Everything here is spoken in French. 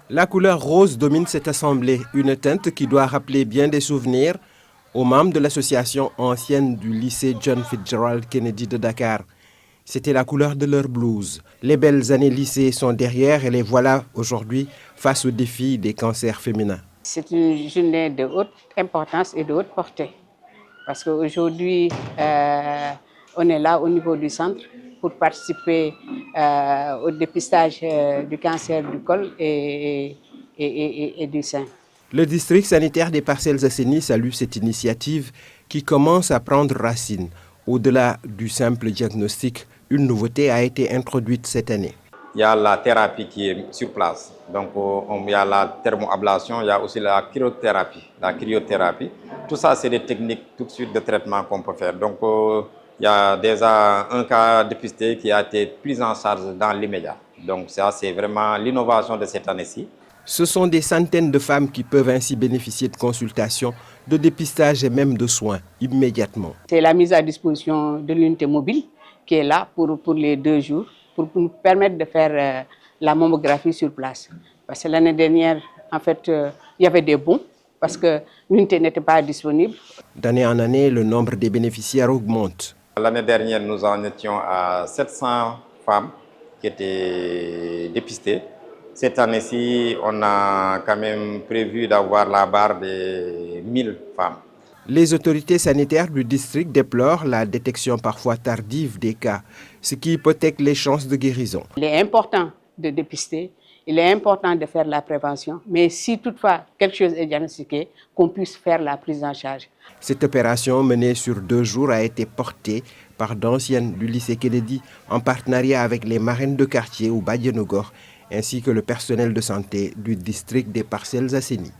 La couleur rose domine cette assemblée, une teinte qui doit rappeler bien des souvenirs aux membres de l'association ancienne du lycée John Fitzgerald Kennedy de Dakar. C'était la couleur de leur blouse. Les belles années lycée sont derrière et les voilà aujourd'hui face au défi des cancers féminins. C'est une journée de haute importance et de haute portée. Parce qu'aujourd'hui, on est là au niveau du centre pour participer au dépistage du cancer du col et du sein. Le district sanitaire des Parcelles Assainies salue cette initiative qui commence à prendre racine. Au-delà du simple diagnostic, une nouveauté a été introduite cette année. Il y a la thérapie qui est sur place. Donc, il y a la thermoablation, il y a aussi la cryothérapie. Tout ça, c'est des techniques tout de suite de traitement qu'on peut faire. Donc, il y a déjà un cas dépisté qui a été pris en charge dans l'immédiat. Donc, ça, c'est vraiment l'innovation de cette année-ci. Ce sont des centaines de femmes qui peuvent ainsi bénéficier de consultations, de dépistage et même de soins immédiatement. C'est la mise à disposition de l'unité mobile qui est là pour les 2 jours, pour nous permettre de faire la mammographie sur place. Parce que l'année dernière, en fait, il y avait des bons parce que l'unité n'était pas disponible. D'année en année, le nombre des bénéficiaires augmente. L'année dernière, nous en étions à 700 femmes qui étaient dépistées. Cette année-ci, on a quand même prévu d'avoir la barre des 1000 femmes. Les autorités sanitaires du district déplorent la détection parfois tardive des cas, ce qui hypothèque les chances de guérison. Il est important de dépister, il est important de faire la prévention, mais si toutefois quelque chose est diagnostiqué, qu'on puisse faire la prise en charge. Cette opération menée sur 2 jours a été portée par d'anciennes du lycée Kennedy en partenariat avec les marraines de quartier ou Badianougor, ainsi que le personnel de santé du district des Parcelles Assainies.